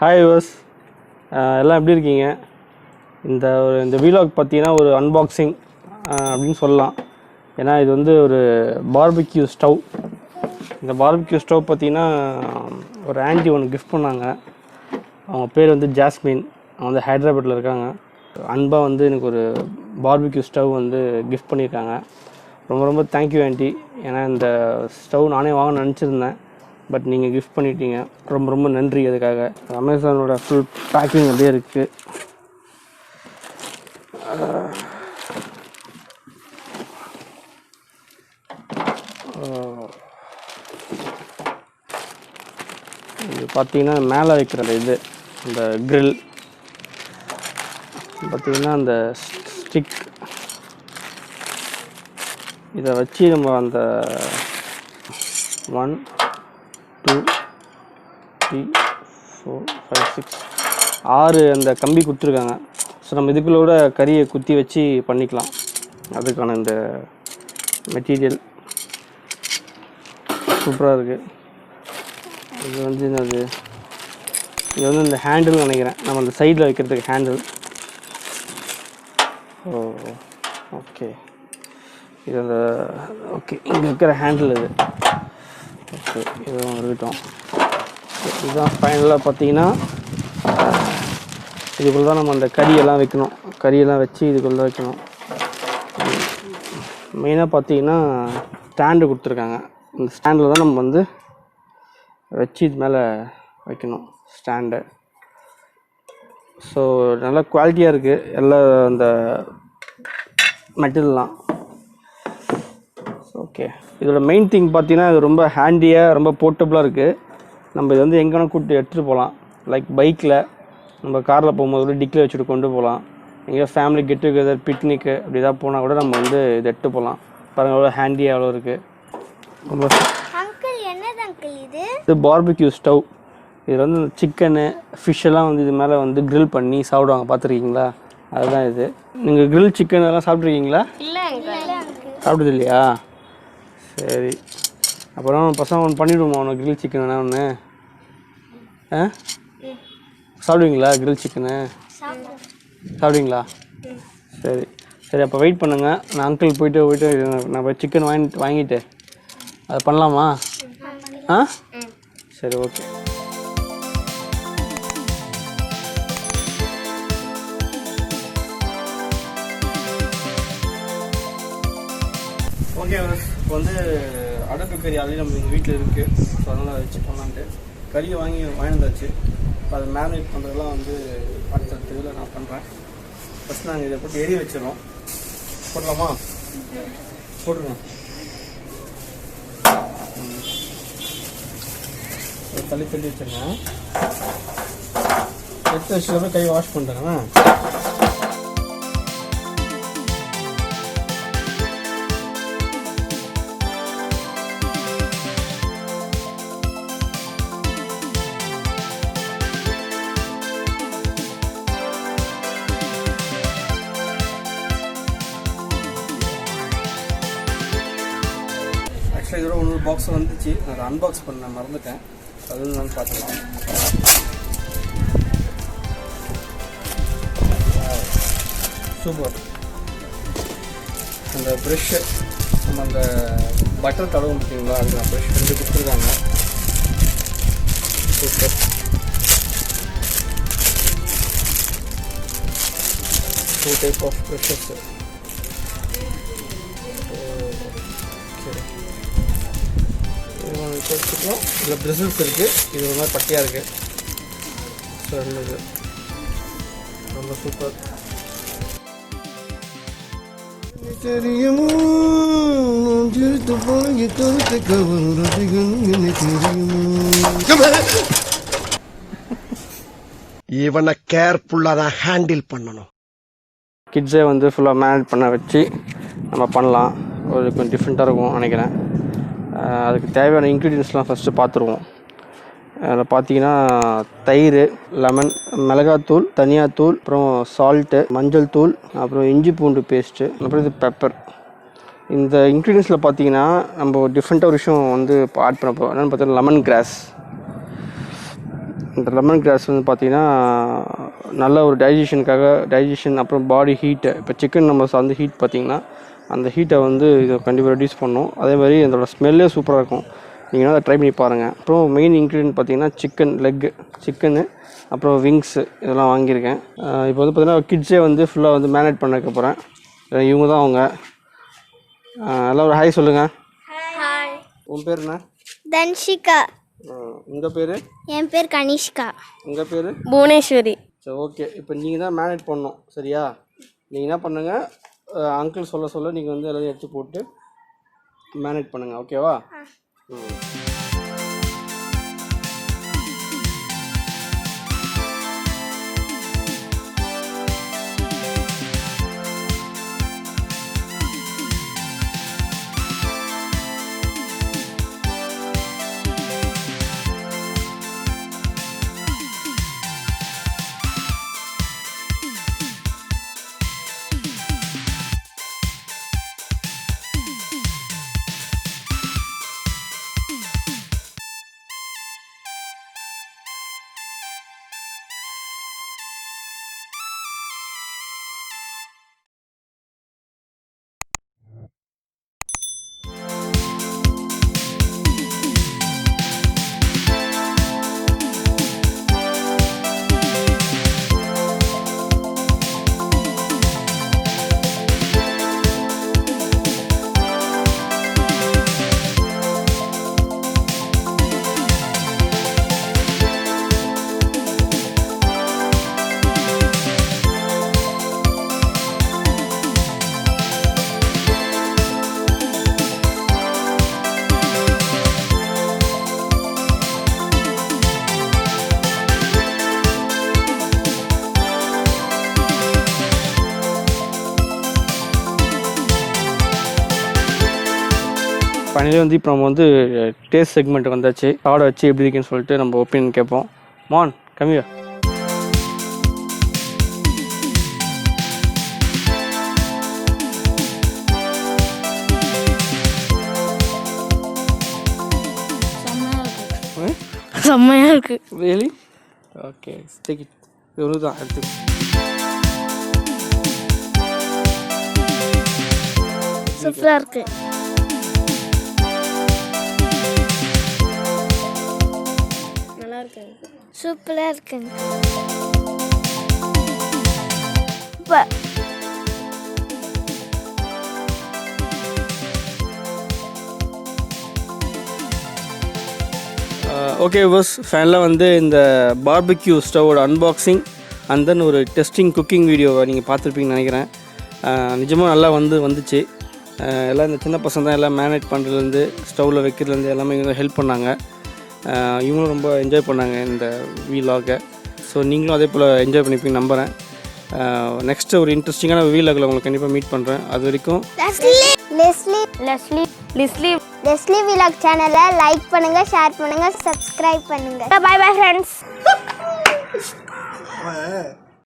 Hi viewers, எல்லாம் எப்படி இருக்கீங்க? இந்த வீலாக் பார்த்தீங்கன்னா ஒரு அன்பாக்சிங் அப்படின்னு சொல்லலாம். ஏன்னா இது வந்து ஒரு பார்பிக்யூ ஸ்டவ். இந்த பார்பிக்யூ ஸ்டவ் பார்த்தீங்கன்னா ஒரு ஆன்ட்டி ஒன்று கிஃப்ட் பண்ணாங்க. அவங்க பேர் வந்து ஜாஸ்மின். அவங்க வந்து ஹைதராபாத்தில் இருக்காங்க. அன்பாக வந்து எனக்கு ஒரு பார்பிக்யூ ஸ்டவ் வந்து கிஃப்ட் பண்ணியிருக்காங்க. ரொம்ப ரொம்ப தேங்க்யூ ஆன்ட்டி. ஏன்னா இந்த ஸ்டவ் நானே வாங்க நினச்சிருந்தேன், பட் நீங்கள் கிஃப்ட் பண்ணிட்டீங்க. ரொம்ப ரொம்ப நன்றி. அதுக்காக அமேசானோட ஃபுல் பேக்கிங் அப்படியே இருக்குது. இது பார்த்தீங்கன்னா மேலே வைக்கிறது இது இந்த கிரில் பார்த்தீங்கன்னா அந்த ஸ்டிக், இதை வச்சு நம்ம அந்த 1 2 3 4 5 6 6 அந்த கம்பி கொடுத்துருக்காங்க. ஸோ நம்ம இதுக்குள்ளோட கறியை குத்தி வச்சு பண்ணிக்கலாம். அதுக்கான இந்த மெட்டீரியல் சூப்பராக இருக்குது. இது வந்து என்னது, இது வந்து இந்த ஹேண்டில் நினைக்கிறேன், நம்ம அந்த சைடில் வைக்கிறதுக்கு ஹேண்டில். ஓகே, இது அந்த ஓகே இங்கே இருக்கிற ஹேண்டில் இது. ஓகே, இதுவும் இருக்கட்டும். இதுதான் ஃபைனலாக பார்த்தீங்கன்னா இதுக்குள்ளே தான் நம்ம அந்த கறியெல்லாம் வைக்கணும். கறியெல்லாம் வச்சு இதுக்குள்ளே வைக்கணும். மெயினாக பார்த்தீங்கன்னா ஸ்டாண்டு கொடுத்துருக்காங்க. இந்த ஸ்டாண்டில் தான் நம்ம வந்து வச்சு இது மேலே வைக்கணும் ஸ்டாண்டு. ஸோ நல்லா குவாலிட்டியாக இருக்குது எல்லா அந்த மெட்டீரியல்லாம். ஓகே, இதோட மெயின் திங் பார்த்தீங்கன்னா இது ரொம்ப ஹேண்டியாக ரொம்ப போர்ட்டபுளாக இருக்குது. நம்ம இது வந்து எங்கே வேணால் கூப்பிட்டு எடுத்துகிட்டு போகலாம். லைக் பைக்கில் நம்ம காரில் போகும்போது கூட டிக்கில் வச்சுட்டு கொண்டு போகலாம். எங்கேயோ ஃபேமிலி கெட் டுகெதர் பிக்னிக்கு அப்படி தான் போனால் கூட நம்ம வந்து இதை எடுத்து போகலாம். பாருங்கள் எவ்வளோ ஹேண்டியாக எவ்வளோ இருக்குது. ரொம்ப இது பார்பிக்யூ ஸ்டவ். இதில் வந்து சிக்கனு ஃபிஷ்ஷெல்லாம் வந்து இது மேலே வந்து க்ரில் பண்ணி சாப்பிடுவாங்க, பார்த்துருக்கீங்களா? அதுதான் இது. நீங்கள் க்ரில் சிக்கன் எல்லாம் சாப்பிட்ருக்கீங்களா? சாப்பிட்டது இல்லையா? சரி, அப்புறம் பசங்க ஒன்று பண்ணிவிடுவோம். உனக்கு க்ரில் சிக்கன் வேணா ஒன்று சாப்பிடுவீங்களா? க்ரில் சிக்கனு சாப்பிடுவீங்களா? சரி சரி, அப்போ வெயிட் பண்ணுங்கள். நான் அங்கிள் போயிட்டு நான் சிக்கன் வாங்கிட்டு அதை பண்ணலாமா? சரி, ஓகே. ஓகே, இப்போ வந்து அடப்பு கறி ஆல்ரெடி நம்ம எங்கள் வீட்டில் இருக்குது. ஸோ அதனால் வச்சு பண்ணலான்ட்டு கறியை வாங்கியிருந்தாச்சு. இப்போ அதை மேரினேட் பண்ணுறதெல்லாம் வந்து அடுத்த இதில் நான் பண்ணுறேன். ஃபஸ்ட் நாங்கள் இதை போட்டு எரிய வச்சிடறோம். போடலாமா? போட்டுருங்க. தள்ளி வச்சுருங்க. எடுத்து வச்சுட்டு கை வாஷ் பண்ணுறேன். ஆக்சுவலாக இதோட ஒன்று பாக்ஸ் வந்துச்சு, அதை அன்பாக்ஸ் பண்ண மறந்துட்டேன். அது நான் பார்த்துக்கலாம். சூப்பர். அந்த ப்ரெஷ்ஷு நம்ம அந்த பட்டர் தடவை பார்த்தீங்களா, அதுக்கு நான் ப்ரெஷ் வந்து கொடுத்துருக்காங்க. Super. Two type of brushes. வச்சுக்கலாம். இதில் பிரிசில்ஸ் இருக்குது. இது ஒரு மாதிரி பட்டியாக இருக்குது. ஸோ இது ரொம்ப சூப்பர். இவனை கேர்ஃபுல்லாக தான் ஹேண்டில் பண்ணணும். கிட்ஸை வந்து ஃபுல்லாக மேனேஜ் பண்ண வச்சு நம்ம பண்ணலாம். ஒரு கொஞ்சம் டிஃப்ரெண்ட்டாக இருக்கும் நினைக்கிறேன். அதுக்கு தேவையான இன்க்ரீடியன்ஸ்லாம் ஃபஸ்ட்டு பார்த்துருவோம். அதில் பார்த்தீங்கன்னா தயிர், லெமன், மிளகாத்தூள், தனியாத்தூள், அப்புறம் சால்ட்டு, மஞ்சள் தூள், அப்புறம் இஞ்சி பூண்டு பேஸ்ட்டு, அப்புறம் இது பெப்பர். இந்த இன்க்ரீடியன்ஸில் பார்த்தீங்கன்னா நம்ம டிஃப்ரெண்ட்டாக ஒரு விஷயம் வந்து ஆட் பண்ண போகிறோம். என்னென்னு பார்த்தீங்கன்னா லெமன் கிராஸ். இந்த லெமன் கிராஸ் வந்து பார்த்திங்கன்னா நல்ல ஒரு டைஜஷன் அப்புறம் பாடி ஹீட்டு இப்போ சிக்கன் நம்ம வந்து ஹீட் பார்த்திங்கன்னா அந்த ஹீட்டை வந்து இதை கண்டிப்பாக ரெடியூஸ் பண்ணும். அதே மாதிரி இதோட ஸ்மெல்லே சூப்பராக இருக்கும். நீங்கள் அதை ட்ரை பண்ணி பாருங்கள். அப்புறம் மெயின் இன்க்ரீடியன்ட் பார்த்திங்கன்னா சிக்கனு அப்புறம் விங்ஸு இதெல்லாம் வாங்கியிருக்கேன். இப்போ வந்து பார்த்திங்கன்னா கிட்ஸே வந்து ஃபுல்லாக வந்து மேனேஜ் பண்ணக்க போகிறேன். இவங்க தான் அவங்க. எல்லாம் ஒரு ஹாய் சொல்லுங்கள். ஹாய். உன் பேர் என்ன? தன்ஷிகா. உங்கள் பேர்? என் பேர் கனிஷ்கா. உங்கள் பேர்? புவனேஸ்வரி. சரி, ஓகே. இப்போ நீங்கள் தான் மேனேஜ் பண்ணணும், சரியா? நீங்கள் என்ன பண்ணுங்கள், அங்கிள் சொல்ல நீங்கள் வந்து எல்லாத்தையும் எடுத்து போட்டு மேனேஜ் பண்ணுங்கள், ஓகேவா? ஃபைனலி வந்து இப்போ நம்ம வந்து டேஸ்ட் செக்மெண்ட் வந்தாச்சு. சாப்பிட வச்சு எப்படி இருக்குன்னு சொல்லிட்டு நம்ம ஒப்பீனியன் கேட்போம். மான் கம்மியா. செம்மையா இருக்கு. ரியலி? Okay, take it. இது ஒன்று தான் எடுத்து. சூப்பரா இருக்கு. நல்லா இருக்கு. சூப்பரா இருக்கு. ஓகே பஸ், ஃபைனலாக வந்து இந்த பார்பிக்யூ ஸ்டவோட அன்பாக்சிங் அண்ட் தென் ஒரு டெஸ்டிங் குக்கிங் வீடியோவை நீங்கள் பார்த்துருப்பீங்கன்னு நினைக்கிறேன். நிஜமாக நல்லா வந்துச்சு. எல்லாம் இந்த சின்ன பசங்க தான் எல்லாம் மேனேஜ் பண்ணுறதுலேருந்து ஸ்டவ்வில் வைக்கிறதுலேருந்து எல்லாமே இவங்க ஹெல்ப் பண்ணாங்க. இவங்களும் ரொம்ப என்ஜாய் பண்ணாங்க இந்த வீலாகை. ஸோ நீங்களும் அதே போல் என்ஜாய் பண்ணிப்பீங்க நம்புகிறேன். நெக்ஸ்ட்டு ஒரு இன்ட்ரெஸ்டிங்கான வீலாகில் உங்களுக்கு கண்டிப்பாக மீட் பண்ணுறேன். அது வரைக்கும் லெஸ்லி விலாக் சேனலை லைக் பண்ணுங்க, ஷேர் பண்ணுங்க, சப்ஸ்கிரைப் பண்ணுங்க. Bye bye friends.